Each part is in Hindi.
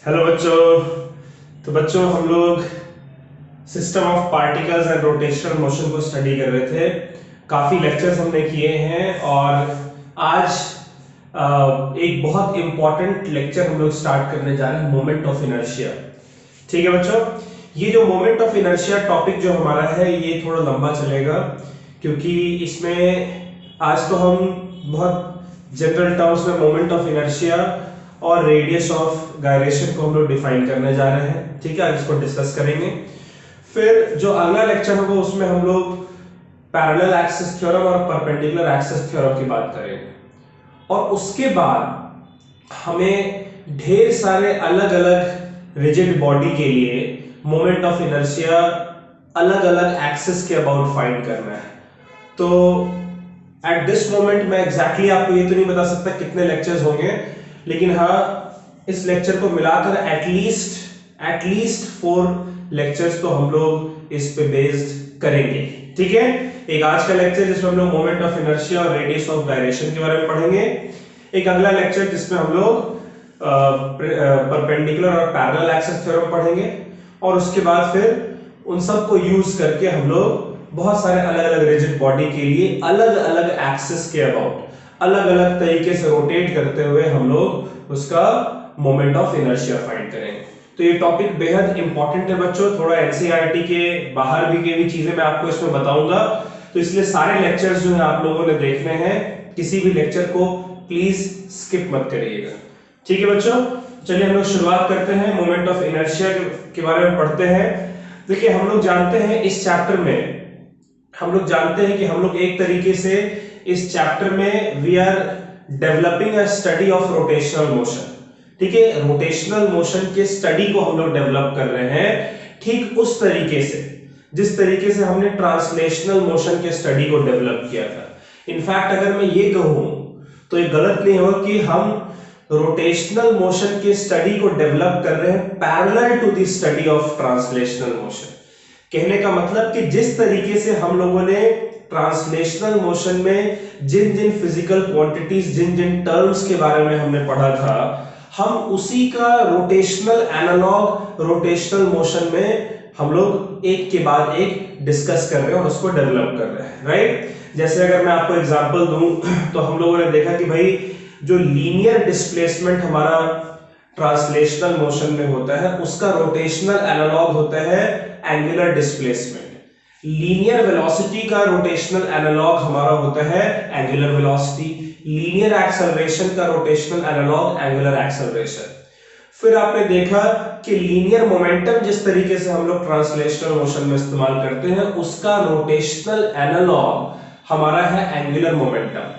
हेलो बच्चों। तो बच्चों हम लोग system of particles and rotational motion को स्टडी कर रहे थे। काफी लेक्चर्स हमने किए हैं और आज एक बहुत इंपॉर्टेंट लेक्चर हम लोग स्टार्ट करने जा रहे हैं, मोमेंट ऑफ इनर्शिया। ठीक है बच्चों, ये जो मोमेंट ऑफ इनर्शिया टॉपिक जो हमारा है ये थोड़ा लंबा चलेगा, क्योंकि इसमें आज तो हम बहुत जनरल टर्म्स में मोमेंट ऑफ इनर्शिया और रेडियस ऑफ गायरेशन को हम लोग डिफाइन करने जा रहे हैं। ठीक है, इसको डिस्कस करेंगे। फिर जो अगला लेक्चर होगा उसमें हम लोग पैरेलल एक्सिस थ्योरम और परपेंडिकुलर एक्सिस थ्योरम की बात करेंगे, और उसके बाद हमें ढेर सारे अलग अलग रिजिड बॉडी के लिए मोमेंट ऑफ इनर्शिया अलग अलग एक्सिस के अबाउट फाइंड करना है। तो एट दिस मोमेंट मैं एग्जैक्टली आपको ये तो नहीं बता सकता कितने लेक्चर्स होंगे, लेकिन हाँ इस लेक्चर को मिलाकर एटलीस्ट 4 लेक्चर्स तो हम लोग इस पे बेस्ड करेंगे। ठीक है, एक आज का लेक्चर जिसमें हम लोग मोमेंट ऑफ इनर्शिया और रेडियस ऑफ गायरेशन के बारे में पढ़ेंगे, एक अगला लेक्चर जिसमें हम लोग परपेंडिकुलर और पैरेलल एक्सिस थ्योरम पढ़ेंगे, और उसके बाद फिर उन सब को यूज करके हम लोग बहुत सारे अलग अलग रिजिड बॉडी के लिए अलग अलग एक्सिस के अबाउट अलग अलग तरीके से रोटेट करते हुए हम लोग उसका मोमेंट ऑफ इनर्शिया फाइंड करेंगे। तो ये टॉपिक बेहद इंपॉर्टेंट है बच्चों, थोड़ा एनसीईआरटी के बाहर भी चीजें मैं आपको इसमें बताऊंगा, तो इसलिए सारे लेक्चर्स जो है आप लोगों ने देखने हैं, किसी भी लेक्चर को प्लीज स्किप मत करिएगा। ठीक है बच्चों, चलिए हम लोग शुरुआत करते हैं, मोमेंट ऑफ इनर्शिया के बारे में पढ़ते हैं। देखिए हम लोग जानते हैं इस चैप्टर में हम लोग जानते हैं कि हम लोग एक तरीके से इस चैप्टर में we are developing a study of rotational motion. ठीक है, रोटेशनल मोशन के स्टडी को हम लोग डेवलप कर रहे हैं, ठीक उस तरीके से जिस तरीके से हमने ट्रांसलेशनल मोशन के स्टडी को डेवलप किया था। इनफैक्ट अगर मैं ये कहूं तो ये गलत नहीं होगा कि हम रोटेशनल मोशन के स्टडी को डेवलप कर रहे हैं parallel to the study of translational motion. कहने का मतलब कि जिस तरीके से हम लोगों ने ट्रांसलेशनल मोशन में जिन जिन फिजिकल क्वांटिटीज जिन जिन टर्म्स के बारे में हमने पढ़ा था, हम उसी का रोटेशनल एनालॉग रोटेशनल मोशन में हम लोग एक के बाद एक डिस्कस कर रहे हैं और उसको डेवलप कर रहे हैं। राइट, जैसे अगर मैं आपको एग्जांपल दूं तो हम लोगों ने देखा कि भाई जो लीनियर डिस्प्लेसमेंट हमारा ट्रांसलेशनल मोशन में होता है उसका रोटेशनल एनालॉग होता है एंगुलर डिस्प्लेसमेंट। लीनियर वेलोसिटी का रोटेशनल एनालॉग हमारा होता है एंगुलर वेलोसिटी। लीनियर एक्सेलरेशन का रोटेशनल एनालॉग एंगुलर एक्सेलरेशन। फिर आपने देखा कि लीनियर मोमेंटम जिस तरीके से हम लोग ट्रांसलेशनल मोशन में इस्तेमाल करते हैं उसका रोटेशनल एनालॉग हमारा है एंगुलर मोमेंटम।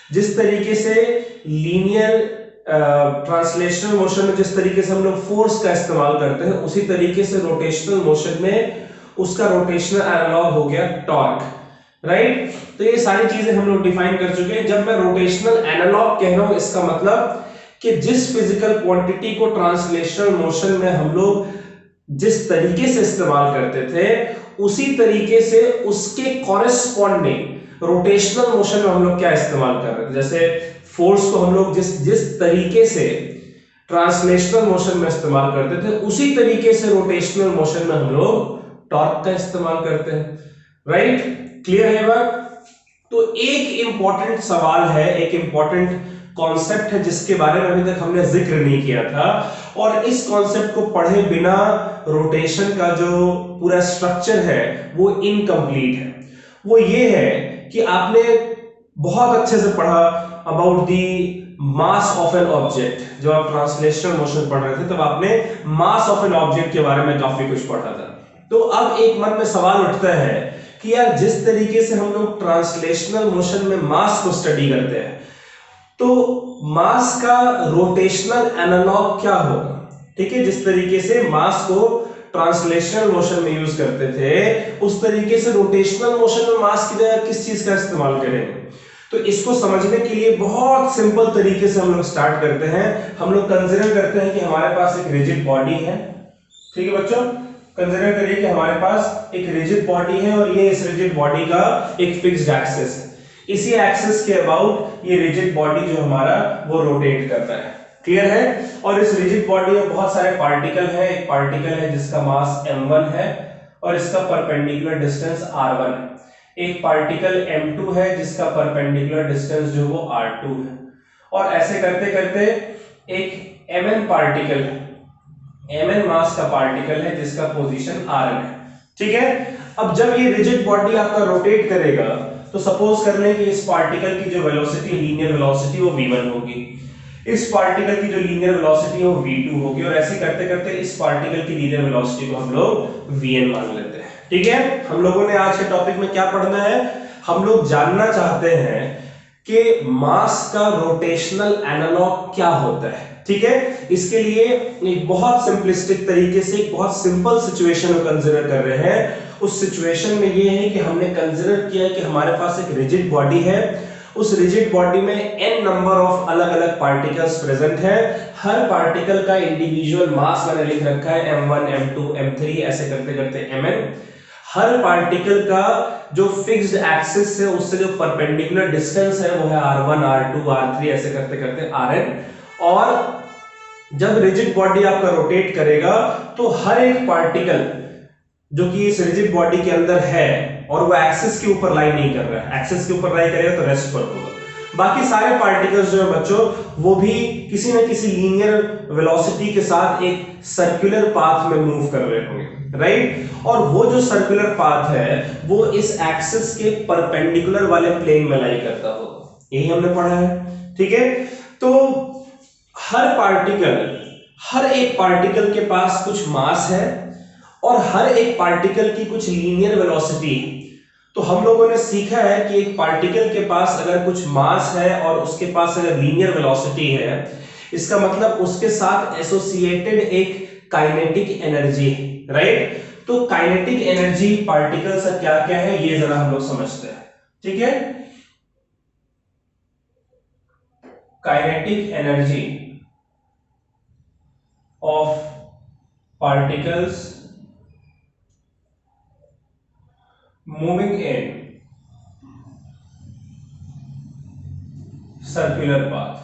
जिस तरीके से लीनियर ट्रांसलेशनल मोशन में जिस तरीके से हम लोग फोर्स का इस्तेमाल करते हैं उसी तरीके से रोटेशनल मोशन में उसका रोटेशनल एनालॉग हो गया टॉर्क। राइट, तो ये सारी चीजें हम लोग डिफाइन कर चुके हैं। जब मैं रोटेशनल एनालॉग कह रहा हूं इसका मतलब कि जिस फिजिकल क्वांटिटी को ट्रांसलेशनल मोशन में हम लोग जिस तरीके से इस्तेमाल करते थे उसी तरीके से उसके कॉरेस्पॉन्डिंग रोटेशनल मोशन में हम लोग क्या इस्तेमाल कर रहे थे। जैसे फोर्स को हम लोग जिस तरीके से ट्रांसलेशनल मोशन में इस्तेमाल करते थे उसी तरीके से रोटेशनल मोशन में हम लोग टॉर्क का इस्तेमाल करते हैं। राइट, क्लियर है बात? तो एक इंपॉर्टेंट सवाल है, एक इंपॉर्टेंट कॉन्सेप्ट है जिसके बारे में अभी तक हमने जिक्र नहीं किया था, और इस कॉन्सेप्ट को पढ़े बिना रोटेशन का जो पूरा स्ट्रक्चर है वो इनकम्प्लीट है। वो ये है कि आपने बहुत अच्छे से पढ़ा about the mass of an object. जब आप ट्रांसलेशनल मोशन पढ़ रहे थे तब आपने मास ऑफ एन ऑब्जेक्ट के बारे में काफी कुछ पढ़ा था। तो अब एक मन में सवाल उठता है कि यार जिस तरीके से हम लोग ट्रांसलेशनल मोशन में मास को स्टडी करते हैं तो मास का रोटेशनल एनालॉग क्या होगा। ठीक है, जिस तरीके से मास को ट्रांसलेशनल मोशन में यूज करते थे उस तरीके से रोटेशनल मोशन में मास की जगह किस चीज का इस्तेमाल करेंगे। तो इसको समझने के लिए बहुत सिंपल तरीके से हम लोग स्टार्ट करते हैं। हम लोग कंसीडर करते हैं कि हमारे पास एक रिजिड बॉडी है। ठीक है बच्चों, कंसीडर करिए कि हमारे पास एक रिजिड बॉडी है और ये इस रिजिड बॉडी का एक फिक्स्ड एक्सिस है। इसी एक्सिस के अबाउट ये रिजिड बॉडी जो हमारा वो रोटेट करता है। क्लियर है। और इस रिजिड बॉडी में बहुत सारे पार्टिकल है। एक पार्टिकल है जिसका मास m1 है और इसका परपेंडिकुलर डिस्टेंस r1 है। एक पार्टिकल m2 है जिसका परपेंडिकुलर डिस्टेंस जो वो r2 है। और ऐसे करते करते एक mn पार्टिकल है, mn मास का पार्टिकल है जिसका पोजीशन rn है। ठीक है। अब जब ये रिजिड बॉडी आपका रोटेट करेगा तो सपोज कर लें कि इस पार्टिकल की जो वेलोसिटी, लीनियर वेलोसिटी, वो v1 होगी, इस पार्टिकल की जो लीनियर वेलोसिटी है वो v2 होगी, और ऐसे करते करते इस पार्टिकल की लीनियर वेलोसिटी को हम लोग vn मान लेते हैं। ठीक है। हम लोगों ने आज के टॉपिक में क्या पढ़ना है, हम लोग जानना चाहते हैं कि मास का रोटेशनल एनालॉग क्या होता है। ठीक है। इसके लिए एक बहुत सिंपलिस्टिक तरीके से एक बहुत सिंपल सिचुएशन को कंसीडर कर रहे हैं। उस सिचुएशन में ये है कि हमने कंसीडर किया कि हमारे पास एक रिजिड बॉडी है, उस रिजिड बॉडी में n नंबर ऑफ अलग अलग पार्टिकल्स प्रेजेंट है, हर पार्टिकल का इंडिविजुअल मास मैंने लिख रखा है m1 m2 m3 ऐसे करते करते mn। हर पार्टिकल का जो फिक्स्ड एक्सिस है उससे जो परपेंडिकुलर डिस्टेंस है वो है r1 r2 r3 ऐसे करते करते rn। और जब रिजिड बॉडी आपका रोटेट करेगा तो हर एक पार्टिकल जो कि इस रिजिड बॉडी के अंदर है और वो एक्सिस के ऊपर लाई नहीं कर रहा है, एक्सिस के ऊपर लाई करेगा तो रेस्ट पर होगा, बाकी सारे पार्टिकल्स जो है बच्चों वो भी किसी न किसी लीनियर वेलोसिटी के साथ एक सर्कुलर पाथ में मूव कर रहे होंगे, राइट। और वो जो सर्कुलर पाथ है वो इस एक्सिस के परपेंडिकुलर वाले प्लेन में लाई करता होगा, यही हमने पढ़ा है। ठीक है। तो हर एक पार्टिकल के पास कुछ मास है और हर एक पार्टिकल की कुछ लीनियर वेलोसिटी है। तो हम लोगों ने सीखा है कि एक पार्टिकल के पास अगर कुछ मास है और उसके पास अगर लीनियर वेलोसिटी है, इसका मतलब उसके साथ एसोसिएटेड एक काइनेटिक एनर्जी है, राइट। तो काइनेटिक एनर्जी पार्टिकल से क्या क्या है ये जरा हम लोग समझते हैं। ठीक है। Kinetic energy of particles moving in circular path।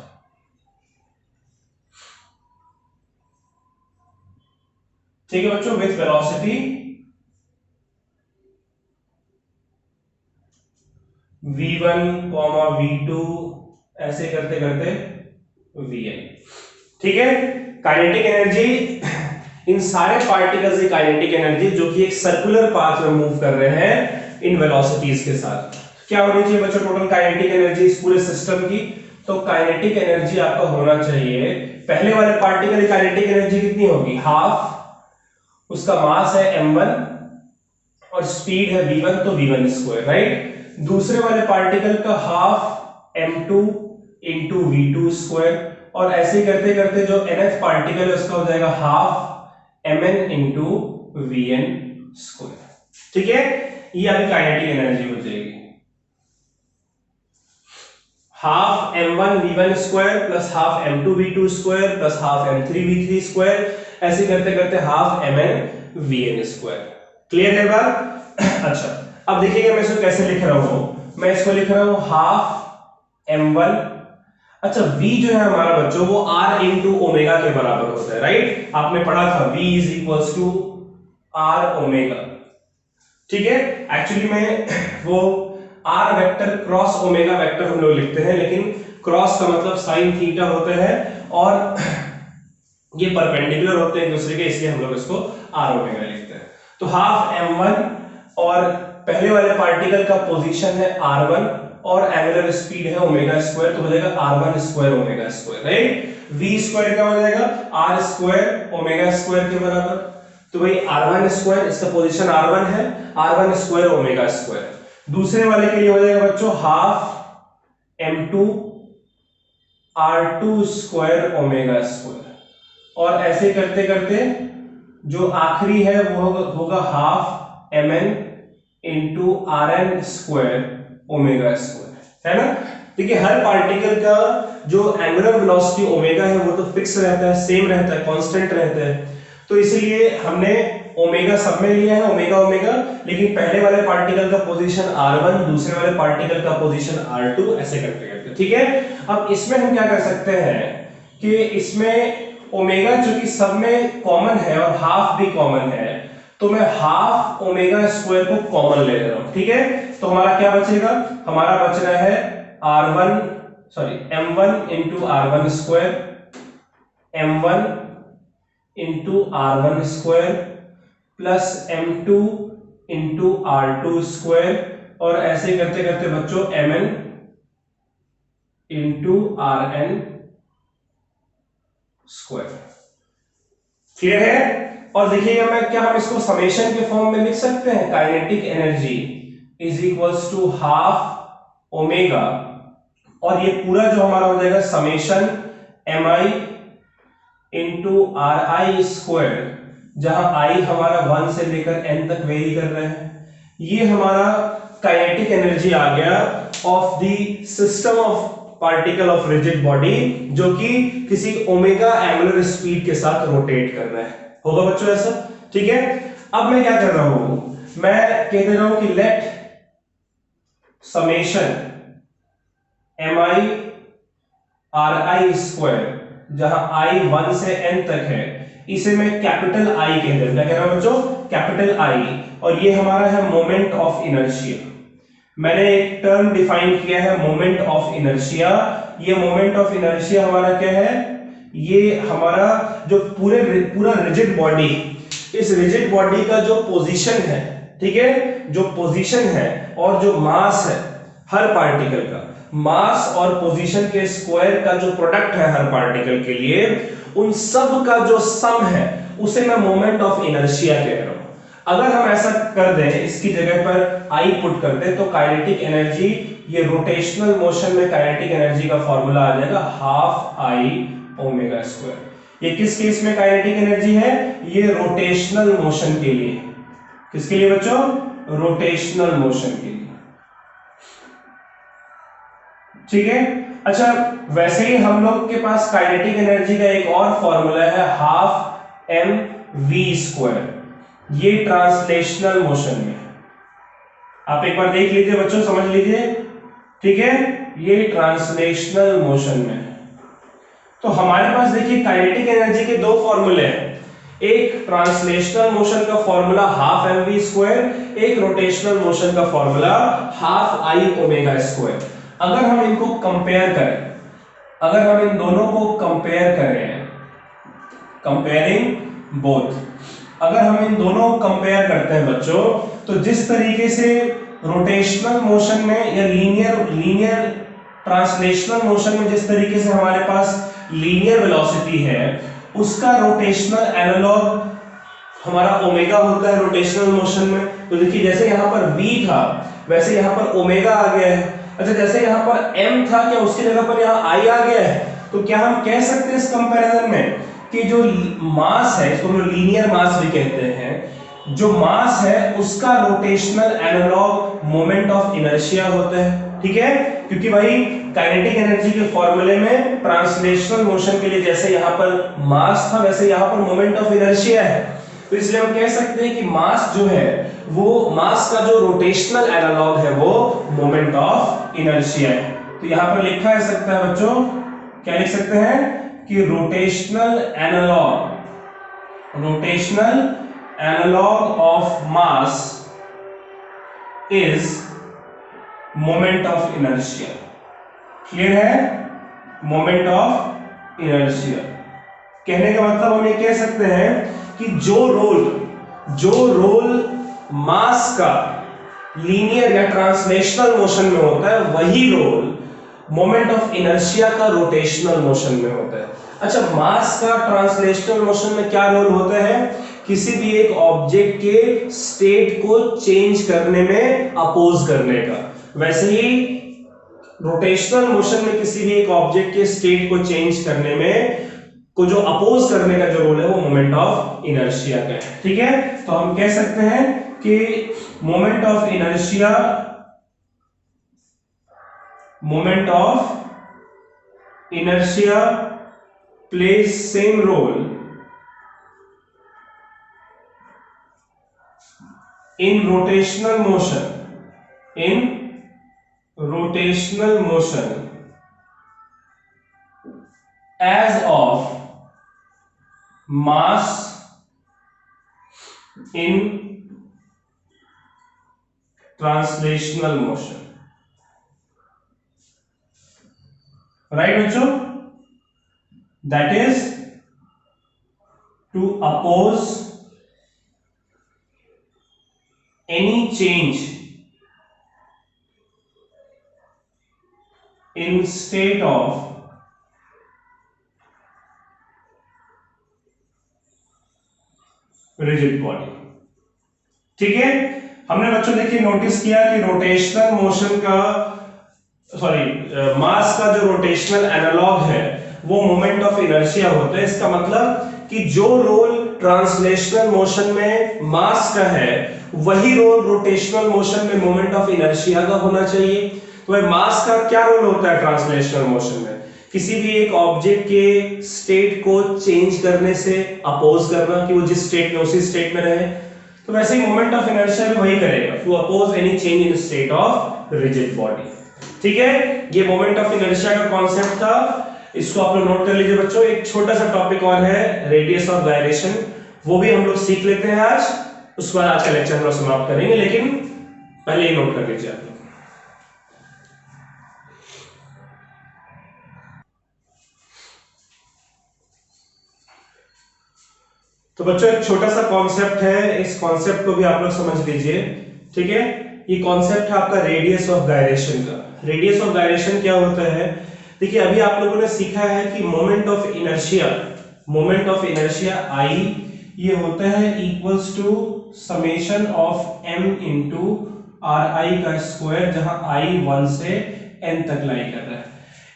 ठीक है बच्चों, विथ वेलोसिटी v1, v2 ऐसे करते करते vn। ठीक है। काइनेटिक एनर्जी इन सारे पार्टिकल्स की काइनेटिक एनर्जी जो कि एक सर्कुलर पाथ में मूव कर रहे हैं इन वेलोसिटीज के साथ, क्या होनी चाहिए बच्चों टोटल काइनेटिक एनर्जी इस पूरे सिस्टम की। तो काइनेटिक एनर्जी आपका होना चाहिए, पहले वाले पार्टिकल की काइनेटिक एनर्जी कितनी होगी, हाफ, उसका मास है m1 और स्पीड है v1 तो v1 स्क्वायर, राइट। दूसरे वाले पार्टिकल का half m2 into v2 square, और ऐसे करते करते जो nth पार्टिकल है उसका हो जाएगा half mn into vn square. ठीक है। ये अभी काइनेटिक एनर्जी हो जाएगी, half m1 v1 square plus half m2 v2 square plus half m3 v3 square, ऐसे करते करते half mn vn square. Clear है बात। अच्छा, अब देखिएगा मैं इसको कैसे लिख रहा हूं, मैं इसको लिख रहा हूं हाफ m1। अच्छा, v जो है हमारा बच्चों वो r इंटू ओमेगा के बराबर होता है, राइट। आपने पढ़ा था v is equals to r omega. ठीक है। एक्चुअली में वो r vector cross omega vector हम लोग लिखते हैं, लेकिन क्रॉस का मतलब साइन थीटा होता है और ये परपेंडिकुलर होते हैं एक दूसरे के, इसलिए हम लोग इसको r ओमेगा लिखते हैं। तो हाफ m1 और पहले वाले पार्टिकल का पोजीशन है r1 और एंगुलर स्पीड है ओमेगा स्क्वायर, तो हो जाएगा r1 square omega square, right. v square क्या हो जाएगा, r स्क्वायर ओमेगा स्क्वायर के बराबर। तो भाई r1 स्क्वायर, इसका पोजीशन r1 है, r1 स्क्वायर ओमेगा स्क्वायर। दूसरे वाले के लिए हो जाएगा बच्चों half m2 r2 square omega square, और ऐसे करते करते जो आखिरी है वो होगा half mn into rn square omega square, है ना। देखिए हर पार्टिकल का जो एंगुलर वेलोसिटी ओमेगा है वो तो फिक्स रहता है, सेम रहता है, कांस्टेंट रहता है, तो इसलिए हमने ओमेगा सब में लिया है, ओमेगा ओमेगा, लेकिन पहले वाले पार्टिकल का पोजीशन r1, दूसरे वाले पार्टिकल का पोजीशन r2, ऐसे करते करते। ठीक है। अब इसमें हम क्या कर सकते हैं कि इसमें ओमेगा चूंकि सब में कॉमन है और हाफ भी कॉमन है, तो मैं हाफ ओमेगा स्क्वायर को कॉमन ले रहा हूं। ठीक है, तो हमारा क्या बचेगा, हमारा बच रहा है m1 into r1 square, m1 into r1 square plus m2 into r2 square, और ऐसे करते करते बच्चों mn into rn square. Clear है? और देखिएगा मैं क्या हम इसको समेशन के फॉर्म में लिख सकते हैं, kinetic energy is equals to half omega, और ये पूरा जो हमारा हो जाएगा summation mi into r i square, जहां i हमारा 1 से लेकर n तक वेरी कर रहा है। ये हमारा काइनेटिक एनर्जी आ गया of the system of particle of rigid body, जो कि किसी ओमेगा एंगुलर स्पीड के साथ रोटेट कर रहा है। होगा बच्चों ऐसा? ठीक है, अब मैं क्या कर रहा हूं, मैं कह दे रहा हूं कि let summation mi r i square, जहां i 1 से n तक है, इसे मैं कैपिटल I कह दे रहा हूं। क्या कह रहा हूं बच्चों? कैपिटल I, और ये हमारा है मोमेंट ऑफ इनर्शिया। मैंने एक टर्म डिफाइन किया है मोमेंट ऑफ इनर्शिया। ये मोमेंट ऑफ इनर्शिया हमारा क्या है, ये हमारा जो पूरा रिजिड बॉडी, इस रिजिड बॉडी का जो पोजीशन है, ठीक है, जो पोजीशन है और जो मास है हर पार्टिकल का, मास और पोजीशन के स्क्वायर का जो प्रोडक्ट है हर पार्टिकल के लिए, उन सब का जो सम है उसे मैं मोमेंट ऑफ इनर्शिया कह रहा हूं। अगर हम ऐसा कर दें, इसकी जगह पर I पुट कर दें, तो काइनेटिक एनर्जी, ये रोटेशनल मोशन में काइनेटिक एनर्जी का फॉर्मूला आ जाएगा हाफ I ओमेगा स्क्वायर। ये किस केस में काइनेटिक एनर्जी है? ये रोटेशनल मोशन के लिए। किसके लिए बच्चों? रोटेशनल मोशन के लिए। ठीक है, अच्छा, वैसे ही हम लोग के पास काइनेटिक एनर्जी का एक और फॉर्मूला है हाफ एम वी स्क्वायर। ये ट्रांसलेशनल मोशन में, आप एक बार देख लीजिए बच्चों, समझ लीजिए। ठीक है, ये ट्रांसलेशनल मोशन में। तो हमारे पास देखिए काइनेटिक एनर्जी के दो फॉर्मूले हैं, एक ट्रांसलेशनल मोशन का formula half m v square, एक रोटेशनल मोशन का formula half I omega square. अगर हम इनको कंपेयर करें, अगर हम इन दोनों को कंपेयर करें, कंपेयरिंग बोथ, अगर हम इन दोनों को कंपेयर करते हैं बच्चों, तो जिस तरीके से रोटेशनल मोशन में या लीनियर ट्रांसलेशनल मोशन में जिस तरीके से हमारे पास लीनियर वेलोसिटी है, उसका रोटेशनल एनालॉग हमारा ओमेगा होता है रोटेशनल मोशन में। तो देखिए जैसे यहां पर v था, वैसे यहां पर ओमेगा आ गया है। अच्छा, जैसे यहां पर m था, क्या उसकी जगह पर यहां i आ गया है? तो क्या हम कह सकते हैं इस कंपैरिजन में कि जो मास है, इसको हम लीनियर मास भी कहते हैं, जो मास है उसका rotational analogue moment of inertia होता है। ठीक है, क्योंकि भाई काइनेटिक एनर्जी के फॉर्मूले में ट्रांसलेशनल मोशन के लिए जैसे यहां पर मास था, वैसे यहां पर मोमेंट ऑफ इनर्शिया है। तो इसलिए हम कह सकते हैं कि मास जो है, वो मास का जो रोटेशनल एनालॉग है वो मोमेंट ऑफ इनर्शिया है। तो यहां पर लिखा है सकता है बच्चों, क्या लिख सकते हैं कि rotational analogue of mass is moment of inertia. Clear है? मोमेंट ऑफ इनर्शिया कहने का मतलब हम ये कह सकते हैं कि जो रोल मास का लीनियर या ट्रांसलेशनल मोशन में होता है, वही रोल मोमेंट ऑफ इनर्शिया का रोटेशनल मोशन में होता है। अच्छा, मास का ट्रांसलेशनल मोशन में क्या रोल होता है? किसी भी एक ऑब्जेक्ट के स्टेट को चेंज करने में अपोज करने का। वैसे ही रोटेशनल मोशन में किसी भी एक ऑब्जेक्ट के स्टेट को चेंज करने में को जो अपोज करने का जो रोल है वो मोमेंट ऑफ इनर्शिया का है। ठीक है, तो हम कह सकते हैं कि moment of inertia plays same role in rotational motion as of mass in translational motion. Right बच्चों, that is to oppose any change in state of rigid body। ठीक है, हमने बच्चों देखिए नोटिस किया कि रोटेशनल मोशन का मास का जो रोटेशनल एनालॉग है वो मोमेंट ऑफ इनर्शिया होता है। इसका मतलब कि जो रोल ट्रांसलेशनल मोशन में मास का है वही रोल रोटेशनल मोशन में मोमेंट ऑफ इनर्शिया का होना चाहिए। तो भाई मास का क्या रोल होता है ट्रांसलेशनल मोशन में? किसी भी एक ऑब्जेक्ट के स्टेट को चेंज करने से अपोज करना कि वो जिस स्टेट में उसी स्टेट में रहे। तो वैसे ही मोमेंट ऑफ इनर्शिया भी वही करेगा, to oppose any change in state of rigid body. ठीक है, ये मोमेंट ऑफ इनर्शिया का कॉन्सेप्ट था, इसको आप लोग नोट कर लीजिए बच्चों। एक छोटा सा टॉपिक और है रेडियस ऑफ गायरेशन, वो भी हम लोग सीख लेते हैं आज, उसके बाद आज का लेक्चर हम लोग समाप्त करेंगे, लेकिन पहले ही नोट कर लीजिए आप लोग। तो बच्चों एक छोटा सा कॉन्सेप्ट है, इस कॉन्सेप्ट को भी आप लोग समझ लीजिए। ठीक है, ये कॉन्सेप्ट है आपका रेडियस ऑफ गायरेशन का। रेडियस ऑफ गायरेशन क्या होता है? देखिए अभी आप लोगों ने सीखा है कि मोमेंट ऑफ इनर्शिया आई ये होता है equals to summation of m into r i का स्क्वायर, जहां i 1 से n तक लाई कर रहा है।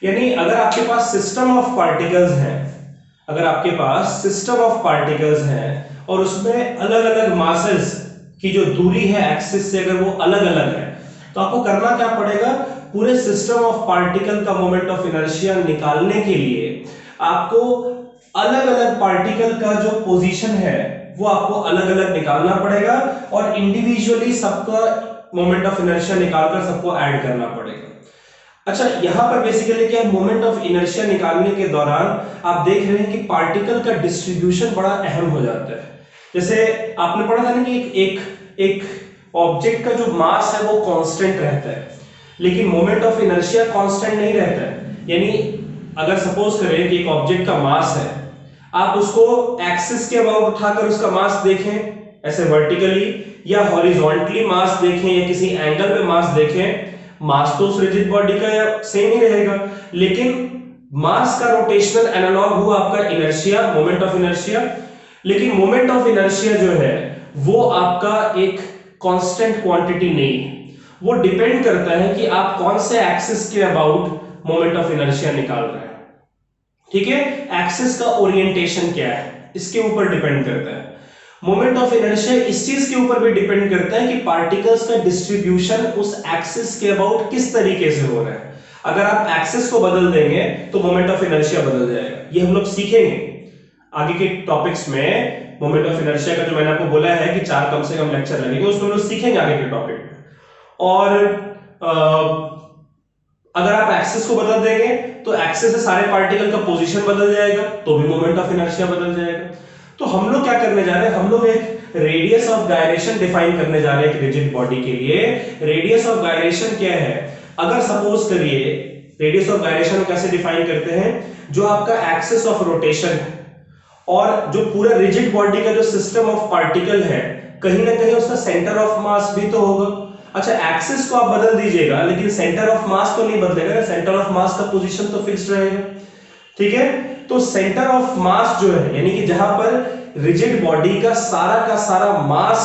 यानी अगर आपके पास सिस्टम ऑफ पार्टिकल्स हैं और उसमें अलग अलग मासेस की जो दूरी है एक्सिस से अगर वो अलग अलग है, तो आपको करना क्या पड़ेगा? पूरे सिस्टम ऑफ पार्टिकल का मोमेंट ऑफ इनर्शिया निकालने के लिए आपको अलग अलग पार्टिकल का जो पोजीशन है वो आपको अलग अलग निकालना पड़ेगा और इंडिविजुअली सबका मोमेंट ऑफ इनर्शिया निकालकर सबको ऐड करना पड़ेगा। अच्छा, यहां पर बेसिकली क्या है, मोमेंट ऑफ इनर्शिया निकालने के दौरान आप देख रहे हैं कि पार्टिकल का डिस्ट्रीब्यूशन बड़ा अहम हो जाता है। जैसे आपने पढ़ा था ना कि एक ऑब्जेक्ट का जो मास है वो कांस्टेंट रहता है, लेकिन मोमेंट ऑफ इनर्शिया कांस्टेंट नहीं रहता है। यानी अगर सपोज करें कि एक ऑब्जेक्ट का मास है, आप उसको एक्सिस के अबाउट उठाकर उसका मास देखें ऐसे वर्टिकली, या हॉरिजॉन्टली मास देखें, या किसी एंगल पे मास देखें, मास तो उस रिजिड बॉडी का सेम ही रहेगा, लेकिन मास का रोटेशनल एनालॉग हुआ आपका इनर्शिया, मोमेंट ऑफ इनर्शिया। लेकिन मोमेंट ऑफ इनर्शिया जो है वो आपका एक कांस्टेंट क्वांटिटी नहीं है, वो डिपेंड करता है कि आप कौन से एक्सिस के अबाउट मोमेंट ऑफ इनर्शिया निकाल रहे हैं। ठीक है, एक्सिस का ओरिएंटेशन क्या है इसके ऊपर डिपेंड करता है। मोमेंट ऑफ इनर्शिया इस चीज के ऊपर भी डिपेंड करता है कि पार्टिकल्स का डिस्ट्रीब्यूशन उस एक्सिस के अबाउट किस तरीके से हो रहा है। अगर आप एक्सिस को बदल देंगे तो मोमेंट ऑफ इनर्शिया बदल जाएगा। ये हम लोग सीखेंगे आगे के टॉपिक्स में। मोमेंट ऑफ इनर्शिया का जो मैंने आपको बोला है कि 4 कम से कम लेक्चर लगेंगे, उसमें हम लोग सीखेंगे आगे के टॉपिक में। और अगर आप एक्सिस को बदल देंगे तो एक्सिस से सारे पार्टिकल का पोजीशन बदल जाएगा, तो भी मोमेंट ऑफ इनर्शिया बदल जाएगा। तो हम लोग क्या करने जा रहे हैं, हम लोग एक रेडियस ऑफ गायरेशन डिफाइन करने जा रहे हैं रिजिड बॉडी के लिए। रेडियस ऑफ गायरेशन क्या है? अगर सपोज करिए, रेडियस ऑफ गायरेशन कैसे डिफाइन करते हैं? जो आपका एक्सिस ऑफ रोटेशन है और जो पूरा रिजिड बॉडी का जो सिस्टम ऑफ पार्टिकल है, कहीं ना कहीं उसका सेंटर ऑफ मास भी तो होगा। अच्छा, एक्सिस को आप बदल दीजिएगा लेकिन सेंटर ऑफ मास तो नहीं बदलेगा, सेंटर ऑफ मास का पोजीशन तो फिक्स्ड रहेगा। ठीक है, तो सेंटर ऑफ मास जो है, यानी कि जहां पर रिजिड बॉडी का सारा मास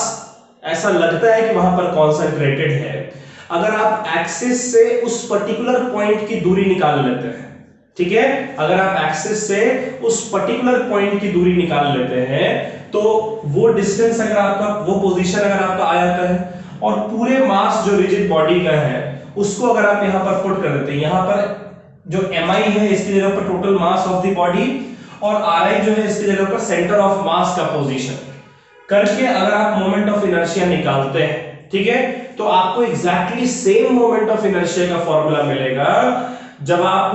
ऐसा लगता है कि वहां पर कॉन्सेंट्रेटेड है, अगर आप एक्सिस से उस पर्टिकुलर पॉइंट की दूरी निकाल लेते हैं, ठीक है, अगर आप एक्सिस से उस पर्टिकुलर पॉइंट की दूरी निकाल लेते हैं तो वो डिस्टेंस अगर आपका, वो पोजीशन अगर आपका आ जाता है और पूरे मास जो रिजिड बॉडी का है उसको अगर आप यहां पर पुट कर देते हैं, यहां पर जो mi है इसकी जगह पर total mass of the body और ri जो है इसकी जगह पर सेंटर ऑफ मास का पोजीशन करके अगर आप मोमेंट ऑफ इनर्शिया निकालते हैं, ठीक है, तो आपको exactly same moment of inertia का फॉर्मूला मिलेगा जब आप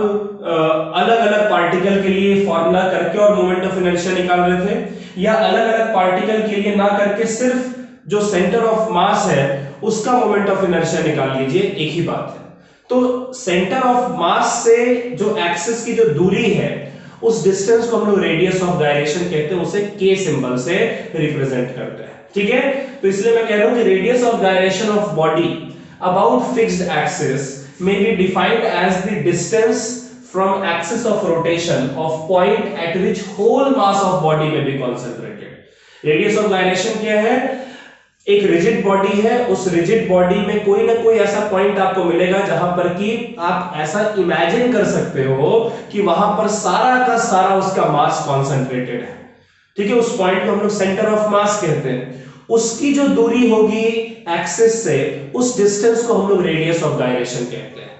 अलग अलग पार्टिकल के लिए फॉर्मूला करके और मोमेंट ऑफ इनर्शिया निकाल रहे थे, या अलग अलग पार्टिकल के लिए ना करके सिर्फ जो सेंटर ऑफ मास है उसका मोमेंट ऑफ इनर्शिया निकाल लीजिए, एक ही बात है। तो सेंटर ऑफ मास से जो एक्सिस की जो दूरी है उस डिस्टेंस को हम लोग रेडियस ऑफ गायरेशन कहते हैं, उसे के सिंबल से रिप्रेजेंट करते हैं, ठीक है। तो इसलिए मैं कह रहा हूं कि radius of gyration of body about fixed axis may be defined as the distance from axis of rotation of point at which whole mass of body may be concentrated. Radius of gyration क्या है? एक रिजिड बॉडी है, उस रिजिड बॉडी में कोई ना कोई ऐसा पॉइंट आपको मिलेगा जहां पर कि आप ऐसा इमेजिन कर सकते हो कि वहां पर सारा का सारा उसका मास कॉन्सेंट्रेटेड है, ठीक है। उस पॉइंट को हम लोग सेंटर ऑफ मास कहते हैं। उसकी जो दूरी होगी एक्सिस से, उस डिस्टेंस को हम लोग रेडियस ऑफ गायरेशन कहते हैं।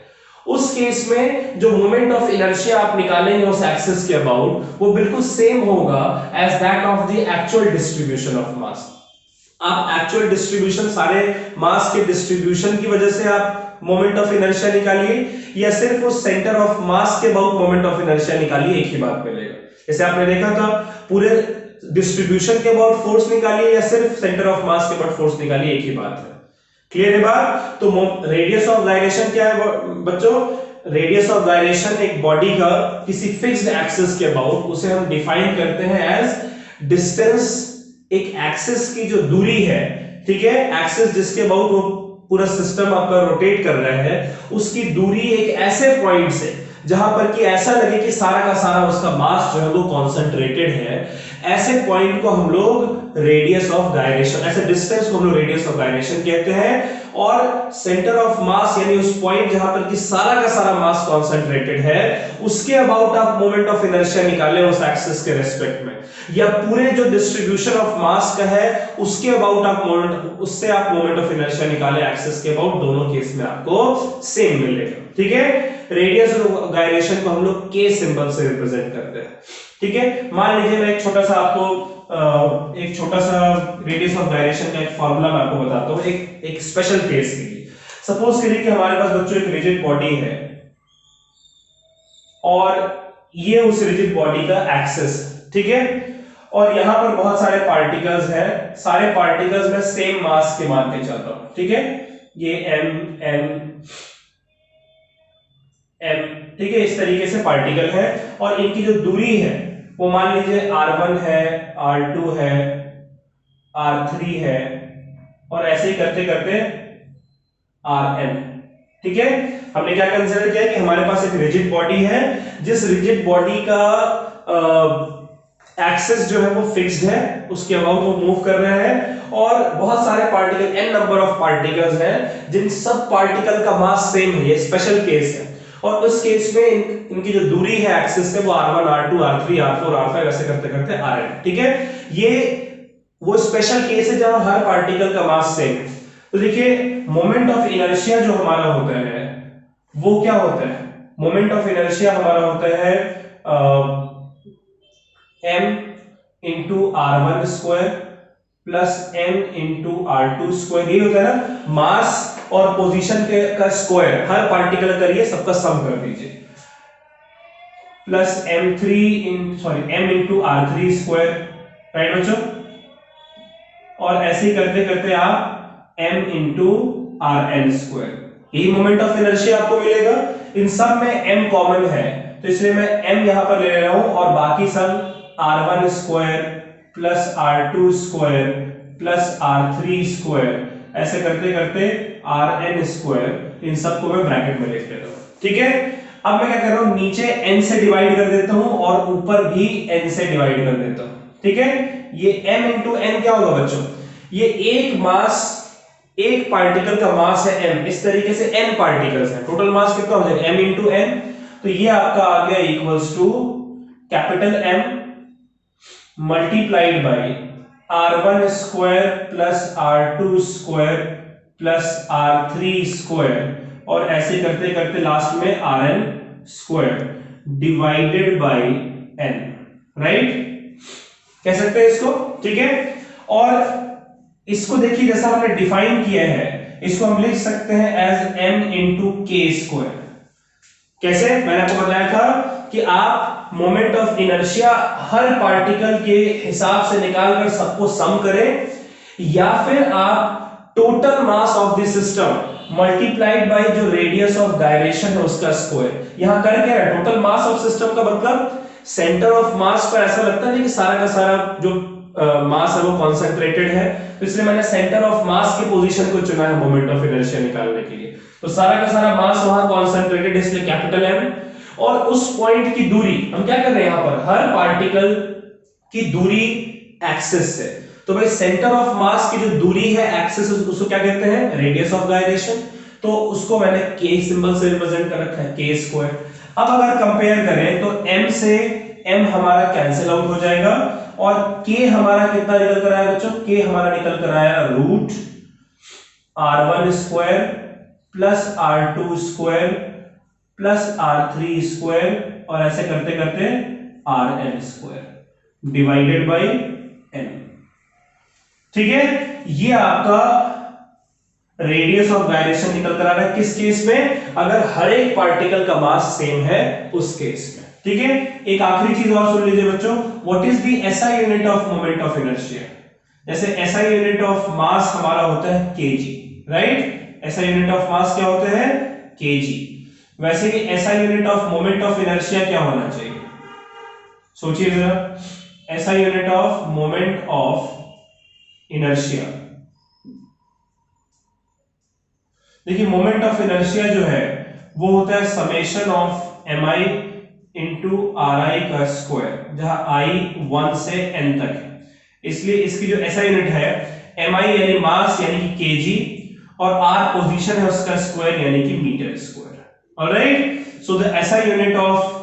उस केस में जो मोमेंट ऑफ इनर्शिया आप निकालेंगे उस एक्सिस के अबाउट, वो बिल्कुल सेम होगा as that of the actual distribution of mass. आप एक्चुअल डिस्ट्रीब्यूशन, सारे मास के डिस्ट्रीब्यूशन की वजह से आप मोमेंट ऑफ इनर्शिया निकालिए, या सिर्फ उस सेंटर ऑफ मास के अबाउट मोमेंट ऑफ इनर्शिया निकालिए, एक ही बात मिलेगा। जैसे आपने देखा था, पूरे डिस्ट्रीब्यूशन के अबाउट फोर्स निकालिए या सिर्फ सेंटर ऑफ मास के अबाउट फोर्स निकालिए, एक ही बात है। क्लियर है बात? तो रेडियस ऑफ गायरेशन क्या है बच्चों? रेडियस ऑफ गायरेशन एक बॉडी का किसी फिक्स्ड एक्सिस के अबाउट, उसे हम डिफाइन करते हैं एज डिस्टेंस, एक एक्सिस की जो दूरी है, ठीक है, एक्सिस जिसके अबाउट वो पूरा सिस्टम आपका रोटेट कर रहा है, उसकी दूरी एक ऐसे पॉइंट से जहां पर कि ऐसा लगे कि सारा का सारा उसका मास जो है वो कॉन्सेंट्रेटेड है, ऐसे पॉइंट को हम लोग रेडियस ऑफ गायरेशन, ऐसे डिस्टेंस को हम लोग रेडियस ऑफ गायरेशन कहते हैं। और सेंटर ऑफ मास यानी उस पॉइंट जहां पर कि सारा का सारा मास कॉन्सेंट्रेटेड है, उसके अबाउट आप मोमेंट ऑफ इनर्शिया निकालें उस एक्सिस के रेस्पेक्ट में, या पूरे जो डिस्ट्रीब्यूशन ऑफ मास का है उसके अबाउट आप मोमेंट, उससे आप मोमेंट ऑफ इनर्शिया निकालें एक्सिस के अबाउट, दोनों केस में आपको सेम मिलेगा, ठीक है। रेडियस ऑफ गायरेशन को हम लोग के सिंबल से रिप्रेजेंट करते हैं, ठीक है। मान लीजिए मैं एक छोटा सा रेडियस ऑफ गायरेशन का एक फार्मूला मैं आपको बताता हूं, एक स्पेशल केस के लिए। सपोज करिए कि हमारे पास बच्चों एक रिजिड बॉडी है और ये उस रिजिड बॉडी का एक्सिस, ठीक है, और यहां पर बहुत सारे पार्टिकल्स हैं, सारे पार्टिकल्स में सेम मास के मान के चल रहा हूं, ठीक है। ये m, ठीक है, इस तरीके से पार्टिकल है और इनकी जो दूरी है वो मान लीजिए r1 है, r2 है, r3 है, और ऐसे ही करते करते rn, ठीक है। हमने क्या कंसीडर किया कि हमारे पास एक रिजिड बॉडी है, जिस रिजिड बॉडी का एक्सिस जो है वो फिक्स्ड है, उसके अबाउट वो मूव कर रहे हैं, और बहुत सारे particle, n number of particles हैं, जिन सब पार्टिकल का मास सेम है, ये स्पेशल केस है। और उस केस में इनकी जो दूरी है एक्सिस से वो r1, r2, r3, r4, r5 ऐसे करते करते rn, ठीक है। ये वो स्पेशल केस है जहां हर पार्टिकल का मास सेम है। तो देखिए, मोमेंट ऑफ इनर्शिया जो हमारा होता है वो क्या होता है? मोमेंट ऑफ इनर्शिया हमारा होता है m into r1 square plus m into r2 square, ये होता है ना, मास और पोजीशन का स्क्वायर, हर पार्टिकल करिए, सबका सम कर दीजिए, plus m into r3 square, right बच्चों, और ऐसे ही करते करते आप m इंटू rn स्क्वायर, यही मोमेंट ऑफ इनर्शिया आपको मिलेगा। इन सब में m कॉमन है, तो इसलिए मैं m यहां पर ले रहा हूं, और बाकी सब r1 square plus r2 square plus r3 square, ऐसे करते करते rn स्क्वायर, इन सबको मैं ब्रैकेट में लिख लेता हूं, ठीक है। अब मैं क्या कर रहा हूं, नीचे n से डिवाइड कर देता हूं और ऊपर भी n से डिवाइड कर देता हूं, ठीक है। ये m इंटू n क्या होगा बच्चों? ये एक मास, एक पार्टिकल का मास है m, इस तरीके से n पार्टिकल्स हैं, टोटल मास कितना हो जाएगा m इंटू n, तो ये आपका आ गया equals to capital M multiplied by r1 square plus r2 square plus r3 square, और ऐसे करते करते लास्ट में rn square divided by n, right, कह सकते हैं इसको, ठीक है। और इसको देखिए, जैसा हमने डिफाइन किया है, इसको हम लिख सकते हैं एज m इंटू के स्क्वायर, कैसे? मैंने आपको बताया था कि आप moment of inertia her particle के हिसाब से निकालकर सबको सम करें, या फिर आप total mass of the system multiplied by जो रेडियस ऑफ गायरेशन है उसका स्क्वायर। यहां कर क्या है, टोटल मास ऑफ सिस्टम का मतलब सेंटर ऑफ मास पर ऐसा लगता है कि सारा का सारा जो मास है वो कॉन्सेंट्रेटेड है, तो इसलिए मैंने सेंटर ऑफ मास की पोजीशन को चुना है मोमेंट ऑफ इनर्शिया निकालने के लिए। तो सारा का सारा मास वहां कॉन्सेंट्रेटेड है, इसलिए कैपिटल एम। और उस पॉइंट की दूरी हम क्या कर रहे हैं, यहां पर हर पार्टिकल की दूरी एक्सिस से, तो भाई सेंटर ऑफ मास की जो दूरी है एक्सिस, उसको क्या कहते हैं, रेडियस ऑफ गायरेशन। तो उसको मैंने के सिंबल से रिप्रेजेंट कर रखा है, के स्क्वायर। अब अगर कंपेयर करें तो m से m हमारा कैंसिल आउट हो जाएगा, और k हमारा कितना निकल कर आया बच्चों, k हमारा निकल कर आया root r1 square plus r2 square plus r3 square, और ऐसे करते करते rn square divided by n। ठीक है, ये आपका रेडियस ऑफ गायरेशन निकल कर आ रहा है। किस केस में, अगर हर एक पार्टिकल का मास सेम है उस केस में। ठीक है, एक आखिरी चीज और सुन लीजिए बच्चों, what is the SI unit of moment of inertia. जैसे एसआई यूनिट ऑफ मास हमारा होता है kg, right. SI unit of mass क्या होता है, केजी। वैसे कि SI unit of moment of inertia क्या होना चाहिए, सोचिए जरा। SI unit of moment of inertia, देखिए मोमेंट ऑफ इनर्शिया जो है वो होता है summation of m i into r i का स्क्वायर, जहां आई 1 से n तक है। इसलिए इसकी जो ऐसा यूनिट है एम आई यानी मास यानी कि केजी, और आर पोजीशन है उसका स्क्वायर यानी कि metre square. Alright, so the SI unit of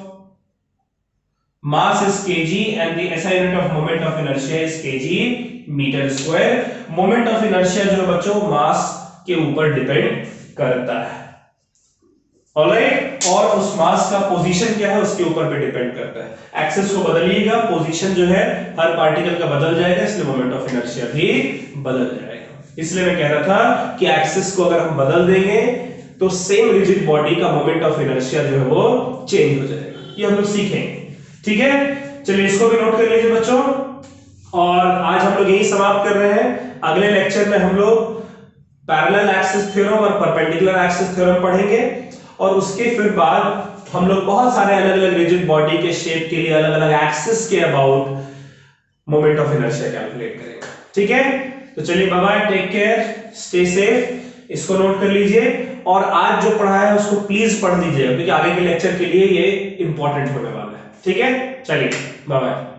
mass is kg and the SI unit of moment of inertia is kg meter square। moment of inertia जो बच्चों मास के ऊपर डिपेंड करता है, ऑलराइट, और उस मास का पोजीशन क्या है उसके ऊपर भी डिपेंड करता है। एक्सिस को बदलिएगा, पोजीशन जो है हर पार्टिकल का बदल जाएगा, इसलिए मोमेंट ऑफ इनर्शिया भी बदल जाएगा। इसलिए मैं कह रहा था कि एक्सिस को अगर हम बदल देंगे तो सेम रिजिड बॉडी का मोमेंट ऑफ इनर्शिया जो है वो चेंज हो जाएगा। ये हम लोग सीखेंगे, ठीक है। चलिए इसको भी नोट कर लीजिए बच्चों, और आज हम लोग यही समाप्त कर रहे हैं। अगले लेक्चर में हम लोग पैरेलल एक्सिस थ्योरम और परपेंडिकुलर एक्सिस थ्योरम पढ़ेंगे, और उसके फिर बाद हम लोग बहुत सारे अलग अलग रिजिड बॉडी के शेप के लिए अलग अलग एक्सिस के about moment of inertia calculate करेंगे। ठीक है, तो चलिए bye bye, take care, stay safe. इसको नोट कर लीजिए, और आज जो पढ़ा है उसको प्लीज पढ़ लीजिए, क्योंकि आगे के लेक्चर के लिए ये इंपॉर्टेंट होने वाला है। ठीक है, चलिए बाय बाय।